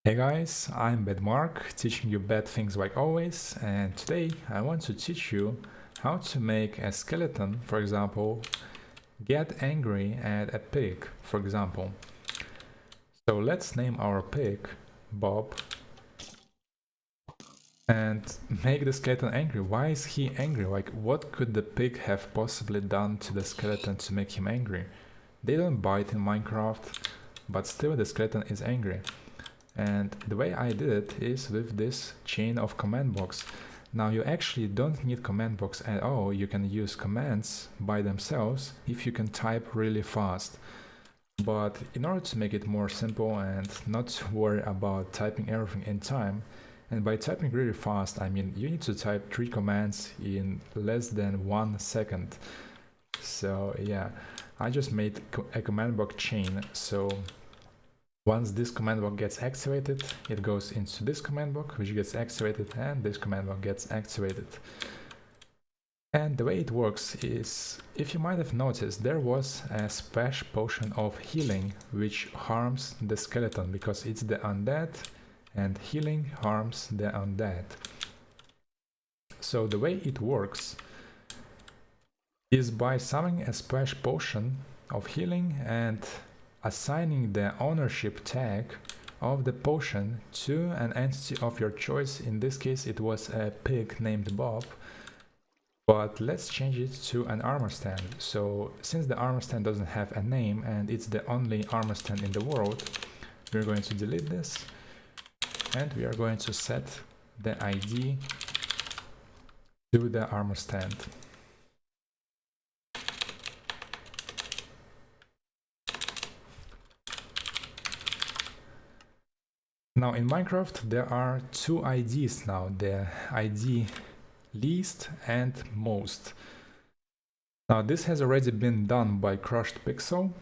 Hey guys, I'm BadMark, teaching you bad things like always, and today I want to teach you how to make a skeleton, for example, get angry at a pig, for example. So let's name our pig Bob and make the skeleton angry. Why is he angry? Like, what could the pig have possibly done to the skeleton to make him angry? They don't bite in Minecraft, but still the skeleton is angry. And the way I did it is with this chain of command box. Now you actually don't need command box at all, you can use commands by themselves if you can type really fast. But in order to make it more simple and not worry about typing everything in time, and by typing really fast I mean you need to type 3 commands in less than 1 second. So yeah, I just made a command box chain, so once this command block gets activated, it goes into this command block, which gets activated, and this command block gets activated. And the way it works is, if you might have noticed, there was a splash potion of healing, which harms the skeleton, because it's the undead, and healing harms the undead. So the way it works is by summoning a splash potion of healing and assigning the ownership tag of the potion to an entity of your choice. In this case it was a pig named Bob, but let's change it to an armor stand. So since the armor stand doesn't have a name and it's the only armor stand in the world, we're going to delete this and we are going to set the ID to the armor stand. Now in Minecraft there are two IDs now, the ID least and most. Now this has already been done by Crushed Pixel.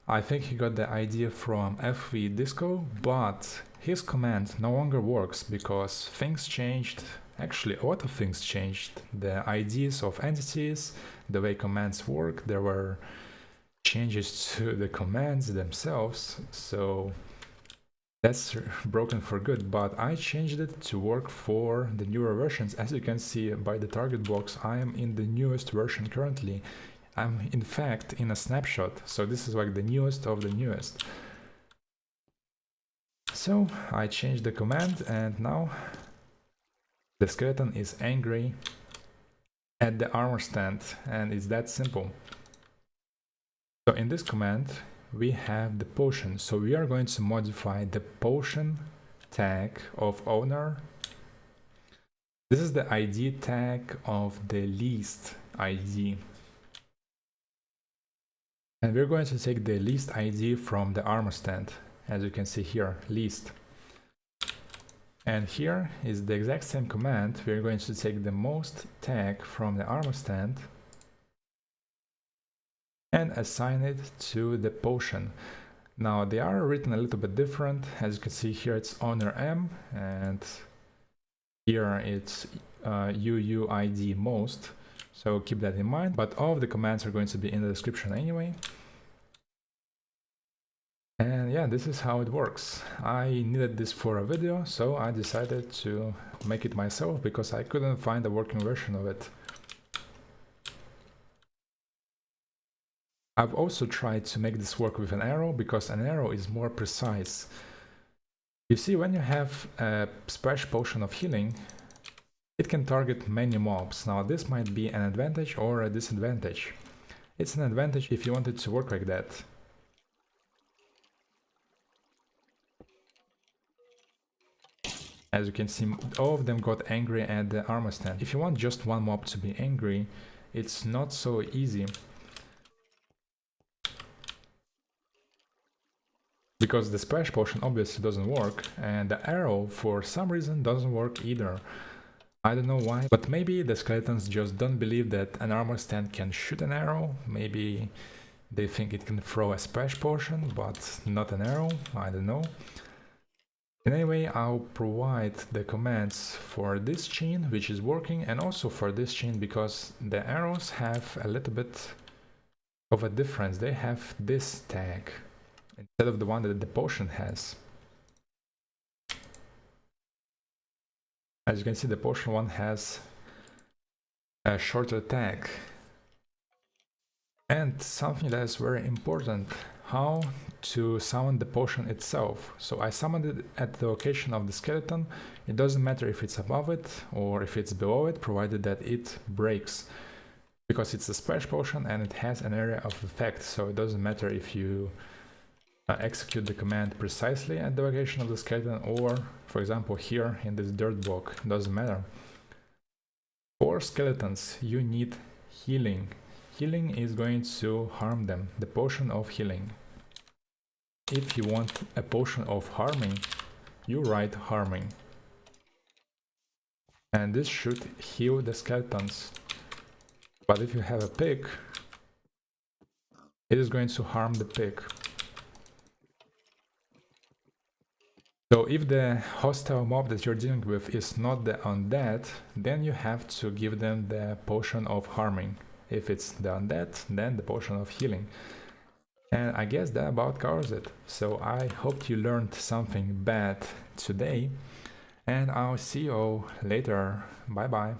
I think he got the idea from FV Disco, but his command no longer works because things changed. Actually, a lot of things changed. The IDs of entities, the way commands work, there were changes to the commands themselves, so that's broken for good, but I changed it to work for the newer versions. As you can see by the target box, I am in the newest version currently. I'm in fact in a snapshot, so this is like the newest of the newest. So I changed the command and now the skeleton is angry at the armor stand, and it's that simple. So in this command we have the potion, so we are going to modify the potion tag of owner. This is the ID tag of the least ID, and we're going to take the least ID from the armor stand, as you can see here, least. And here is the exact same command. We're going to take the most tag from the armor stand and assign it to the potion. Now they are written a little bit different. As you can see here it's owner.M and here it's UUID most, so keep that in mind, but all of the commands are going to be in the description anyway. And yeah, this is how it works. I needed this for a video, so I decided to make it myself because I couldn't find a working version of it. I've also tried to make this work with an arrow because an arrow is more precise. You see, when you have a splash potion of healing, it can target many mobs. Now this might be an advantage or a disadvantage. It's an advantage if you want it to work like that. As you can see, all of them got angry at the armor stand. If you want just one mob to be angry, it's not so easy, because the splash potion obviously doesn't work, and the arrow for some reason doesn't work either. I don't know why, but maybe the skeletons just don't believe that an armor stand can shoot an arrow. Maybe they think it can throw a splash potion, but not an arrow. I don't know. Anyway, I'll provide the commands for this chain, which is working, and also for this chain, because the arrows have a little bit of a difference. They have this tag instead of the one that the potion has. As you can see, the potion one has a shorter attack. And something that is very important, how to summon the potion itself. So I summoned it at the location of the skeleton. It doesn't matter if it's above it or if it's below it, provided that it breaks. Because it's a splash potion and it has an area of effect, so it doesn't matter if you execute the command precisely at the location of the skeleton or, for example, here in this dirt block. It doesn't matter. For skeletons, you need healing. Healing is going to harm them, the potion of healing. If you want a potion of harming, you write harming. And this should heal the skeletons. But if you have a pig, it is going to harm the pig. So if the hostile mob that you're dealing with is not the undead, then you have to give them the potion of harming. If it's the undead, then the potion of healing. And I guess that about covers it. So I hope you learned something bad today, and I'll see you all later. Bye bye.